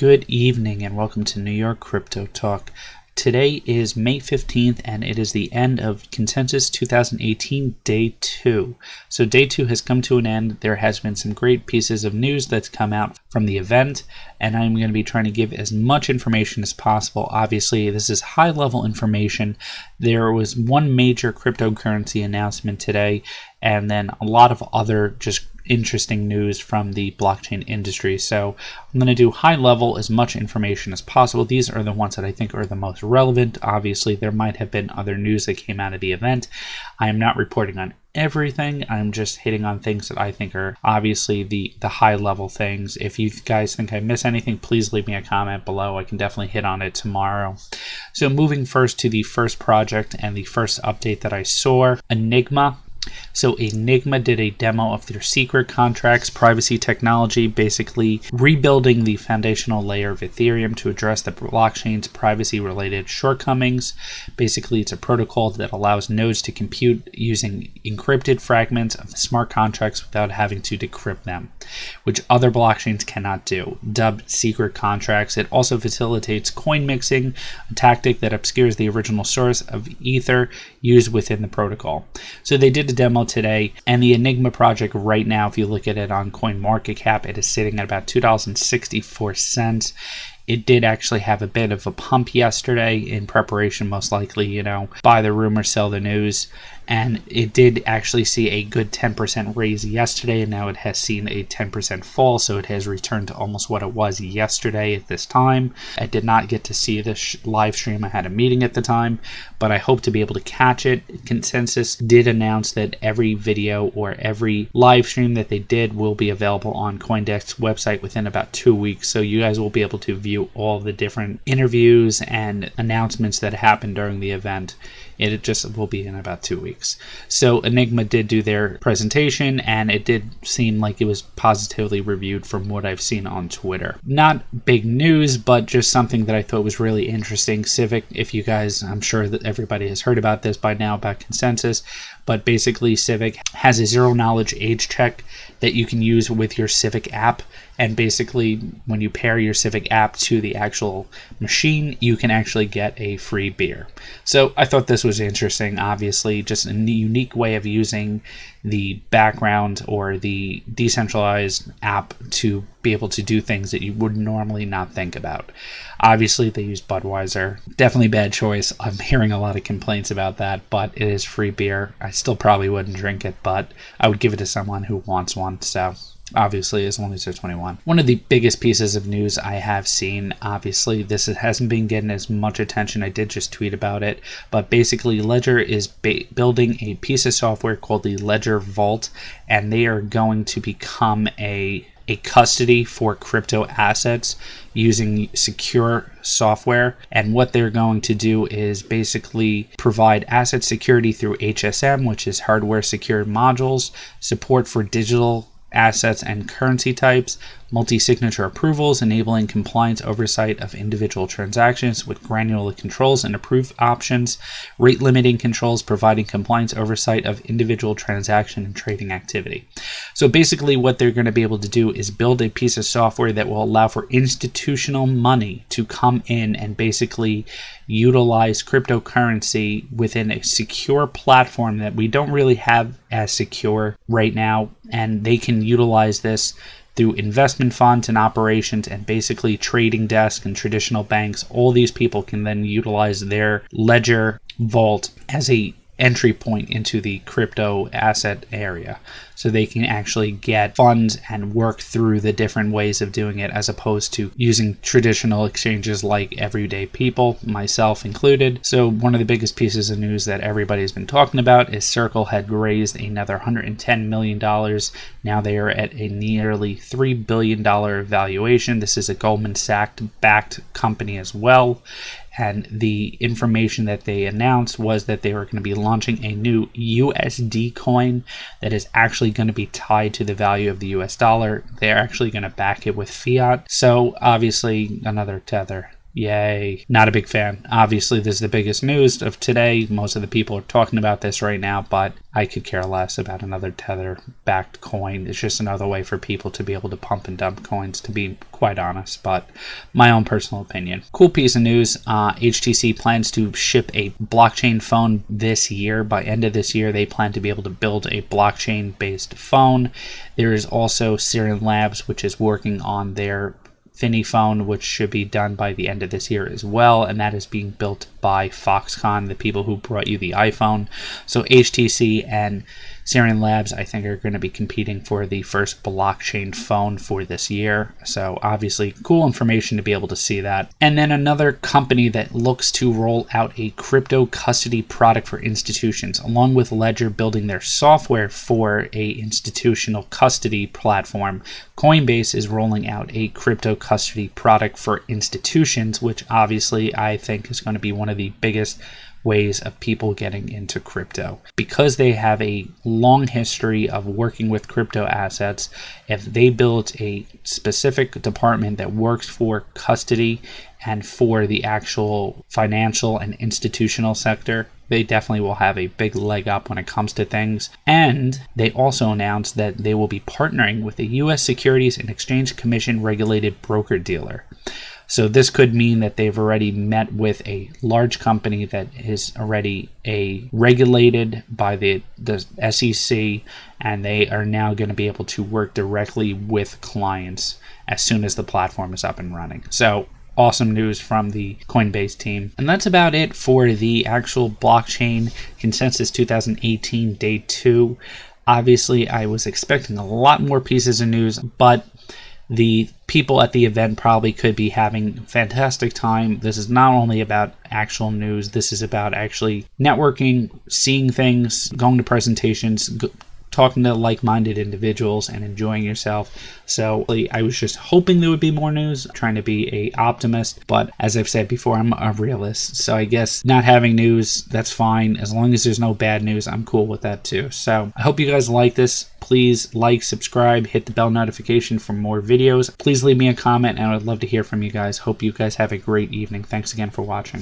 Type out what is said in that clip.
Good evening and welcome to New York Crypto Talk. Today is May 15th and it is the end of Consensus 2018 Day 2. So Day 2 has come to an end. There has been some great pieces of news that's come out from the event, and I'm going to be trying to give as much information as possible. Obviously, this is high-level information. There was one major cryptocurrency announcement today, and then a lot of other just interesting news from the blockchain industry. So I'm going to do high level, as much information as possible. These are the ones that I think are the most relevant. Obviously, there might have been other news that came out of the event. I am not reporting on everything. I'm just hitting on things that I think are obviously the high level things. If you guys think I miss anything, please leave me a comment below. I can definitely hit on it tomorrow. So moving first to the first project and the first update that I saw, Enigma. So Enigma did a demo of their secret contracts privacy technology, basically rebuilding the foundational layer of Ethereum to address the blockchain's privacy-related shortcomings. Basically, it's a protocol that allows nodes to compute using encrypted fragments of smart contracts without having to decrypt them, which other blockchains cannot do. Dubbed secret contracts, it also facilitates coin mixing, a tactic that obscures the original source of Ether used within the protocol. So they did a demo today, and the Enigma project right now, if you look at it on CoinMarketCap, it is sitting at about $2.64. It did actually have a bit of a pump yesterday in preparation, most likely, buy the rumor, sell the news. And it did actually see a good 10% raise yesterday, and now it has seen a 10% fall, so it has returned to almost what it was yesterday at this time. I did not get to see this live stream. I had a meeting at the time, but I hope to be able to catch it. Consensus did announce that every video or every live stream that they did will be available on CoinDesk's website within about 2 weeks, so you guys will be able to view all the different interviews and announcements that happened during the event. It just will be in about 2 weeks. So Enigma did do their presentation, and it did seem like it was positively reviewed from what I've seen on Twitter. Not big news, but just something that I thought was really interesting. Civic, if you guys, I'm sure that everybody has heard about this by now, about Consensus, but basically Civic has a zero knowledge age check that you can use with your Civic app. And basically, when you pair your Civic app to the actual machine, you can actually get a free beer. So I thought this was interesting. Obviously, just a unique way of using the background or the decentralized app to be able to do things that you would normally not think about. Obviously, they use Budweiser. Definitely bad choice. I'm hearing a lot of complaints about that, but it is free beer. I still probably wouldn't drink it, but I would give it to someone who wants one. So obviously, as long as they're 21. One of the biggest pieces of news I have seen, obviously, this hasn't been getting as much attention. I did just tweet about it, but basically Ledger is building a piece of software called the Ledger Vault, and they are going to become a custody for crypto assets using secure software. And what they're going to do is basically provide asset security through HSM, which is hardware secured modules, support for digital assets and currency types, multi-signature approvals, enabling compliance oversight of individual transactions with granular controls and approved options, rate limiting controls, providing compliance oversight of individual transaction and trading activity. So basically what they're going to be able to do is build a piece of software that will allow for institutional money to come in and basically utilize cryptocurrency within a secure platform that we don't really have as secure right now, and they can utilize this through investment funds and operations and basically trading desks and traditional banks. All these people can then utilize their Ledger Vault as a entry point into the crypto asset area, so they can actually get funds and work through the different ways of doing it, as opposed to using traditional exchanges like everyday people, myself included. So one of the biggest pieces of news that everybody's been talking about is Circle had raised another $110 million. Now they are at a nearly $3 billion valuation. This is a Goldman Sachs backed company as well. And the information that they announced was that they were going to be launching a new USD coin that is actually going to be tied to the value of the US dollar. They're actually going to back it with fiat. So obviously another Tether. Yay. Not a big fan. Obviously, this is the biggest news of today. Most of the people are talking about this right now, but I could care less about another Tether-backed coin. It's just another way for people to be able to pump and dump coins, to be quite honest, but my own personal opinion. Cool piece of news. HTC plans to ship a blockchain phone this year. By end of this year, they plan to be able to build a blockchain-based phone. There is also Siren Labs, which is working on their Fini phone, which should be done by the end of this year as well, and that is being built by Foxconn, the people who brought you the iPhone. So HTC and Siren Labs, I think, are going to be competing for the first blockchain phone for this year. So obviously cool information to be able to see that. And then another company that looks to roll out a crypto custody product for institutions, along with Ledger building their software for a institutional custody platform. Coinbase is rolling out a crypto custody product for institutions, which obviously I think is going to be one of the biggest ways of people getting into crypto. Because they have a long history of working with crypto assets, if they build a specific department that works for custody and for the actual financial and institutional sector, they definitely will have a big leg up when it comes to things. And they also announced that they will be partnering with a U.S. Securities and Exchange Commission regulated broker-dealer. So this could mean that they've already met with a large company that is already regulated by the SEC, and they are now going to be able to work directly with clients as soon as the platform is up and running. So awesome news from the Coinbase team. And that's about it for the actual blockchain consensus 2018 day 2. Obviously, I was expecting a lot more pieces of news, but the people at the event probably could be having a fantastic time. This is not only about actual news, this is about actually networking, seeing things, going to presentations, talking to like-minded individuals and enjoying yourself. So I was just hoping there would be more news, trying to be an optimist, but as I've said before, I'm a realist. So I guess not having news, that's fine. As long as there's no bad news, I'm cool with that too. So I hope you guys like this. Please like, subscribe, hit the bell notification for more videos. Please leave me a comment and I would love to hear from you guys. Hope you guys have a great evening. Thanks again for watching.